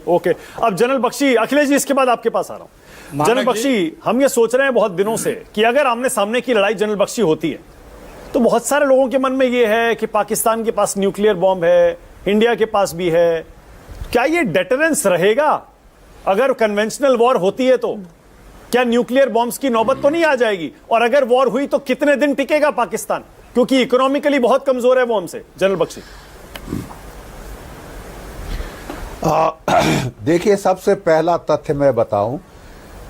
Okay, अब general Bakshi, Akhilesh ji इसके बाद आपके पास आ रहा हूं। जनरल बख्शी, हम ये सोच रहे हैं बहुत दिनों से कि अगर आमने सामने की लड़ाई जनरल बख्शी होती है तो बहुत सारे लोगों के मन में ये है कि पाकिस्तान के पास न्यूक्लियर बॉम्ब है, इंडिया के पास भी है, क्या ये डेटरेंस रहेगा? अगर कन्वेंशनल वॉर होती है तो क्या न्यूक्लियर बॉम्ब्स की नौबत तो नहीं आ जाएगी? और अगर वॉर हुई तो कितने दिन टिकेगा पाकिस्तान, क्योंकि इकोनॉमिकली बहुत कमजोर है वो हमसे? जनरल बख्शी, देखिए, सबसे पहला तथ्य मैं बताऊं,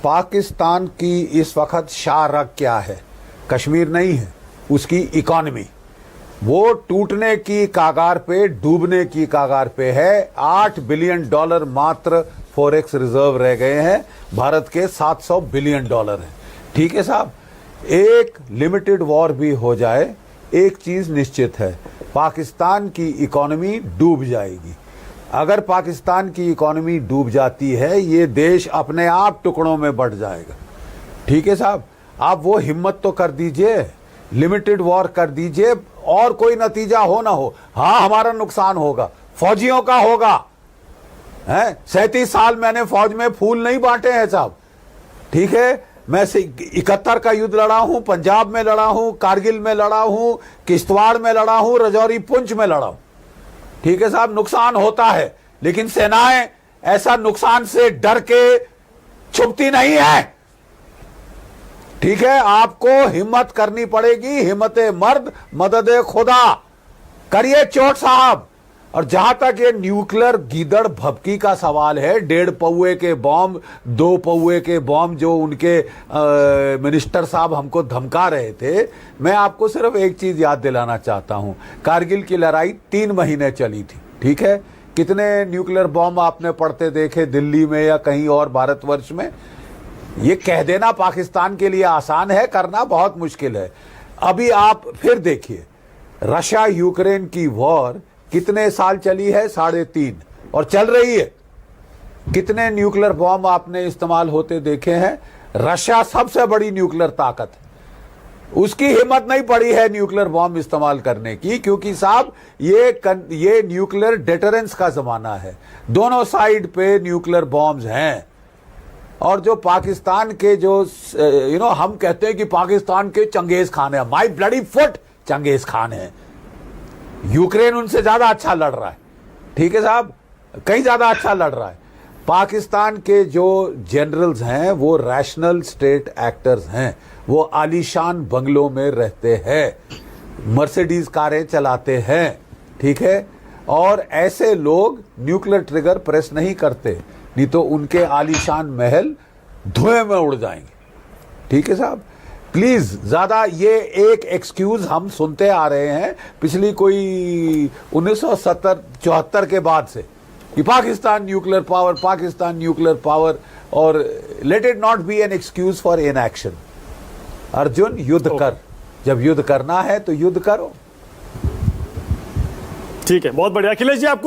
पाकिस्तान की इस वक्त शाहरग क्या है? कश्मीर नहीं है, उसकी इकोनॉमी वो टूटने की कागार पे, डूबने की कागार पे है। $8 बिलियन मात्र फॉरेक्स रिजर्व रह गए हैं, भारत के $700 बिलियन हैं। ठीक है साहब, एक लिमिटेड वॉर भी हो जाए, एक चीज निश्चित है, पाकिस्तान की इकोनॉमी डूब जाएगी। अगर पाकिस्तान की इकोनॉमी डूब जाती है, ये देश अपने आप टुकड़ों में बढ़ जाएगा। ठीक है साहब, आप वो हिम्मत तो कर दीजिए, लिमिटेड वॉर कर दीजिए, और कोई नतीजा हो ना हो। हाँ, हमारा नुकसान होगा, फौजियों का होगा। 37 साल मैंने फौज में फूल नहीं बांटे हैं साहब। ठीक है, मैं 71 का युद्ध लड़ा हूं, पंजाब में लड़ा हूं, कारगिल में लड़ा हूं, किश्तवाड़ में लड़ा हूं, रजौरी पुंछ में लड़ा हूं। ठीक है साहब, नुकसान होता है, लेकिन सेनाएं ऐसा नुकसान से डर के छुपती नहीं है। ठीक है, आपको हिम्मत करनी पड़ेगी, हिम्मते मर्द मदद खुदा। करिए चोट साहब। और जहां तक ये न्यूक्लियर गीदड़ भभकी का सवाल है, 1.5 पौए के बॉम्ब, 2 पौए के बॉम्ब जो उनके मिनिस्टर साहब हमको धमका रहे थे, मैं आपको सिर्फ एक चीज याद दिलाना चाहता हूं, कारगिल की लड़ाई 3 महीने चली थी। ठीक है, कितने न्यूक्लियर बॉम्ब आपने पड़ते देखे दिल्ली में या कहीं और भारतवर्ष में? ये कह देना पाकिस्तान के लिए आसान है, करना बहुत मुश्किल है। अभी आप फिर देखिए, रशिया यूक्रेन की वॉर कितने साल चली है? 3.5, और चल रही है। कितने न्यूक्लियर बॉम्ब आपने इस्तेमाल होते देखे हैं? रशिया सबसे बड़ी न्यूक्लियर ताकत है, उसकी हिम्मत नहीं पड़ी है न्यूक्लियर बॉम्ब इस्तेमाल करने की, क्योंकि साहब ये न्यूक्लियर डेटरेंस का जमाना है। दोनों साइड पे न्यूक्लियर बॉम्ब्स हैं। और जो पाकिस्तान के जो हम कहते हैं कि पाकिस्तान के चंगेज खान है, माई ब्लडी फुट चंगेज खान है। यूक्रेन उनसे ज्यादा अच्छा लड़ रहा है। ठीक है साहब, कहीं ज्यादा अच्छा लड़ रहा है। पाकिस्तान के जो जनरल्स हैं वो रैशनल स्टेट एक्टर्स हैं, वो आलीशान बंगलों में रहते हैं, मर्सिडीज कारें चलाते हैं। ठीक है, और ऐसे लोग न्यूक्लियर ट्रिगर प्रेस नहीं करते, नहीं तो उनके आलीशान महल धुएं में उड़ जाएंगे। ठीक है साहब, प्लीज ज्यादा ये एक एक्सक्यूज हम सुनते आ रहे हैं पिछली कोई 1970-74 के बाद से कि Pakistan nuclear power, Pakistan nuclear power, और let it not be an excuse for inaction. Arjun, युद्ध कर, जब युद्ध करना है तो युद्ध करो। ठीक है, बहुत बढ़िया। अखिलेश जी, आपको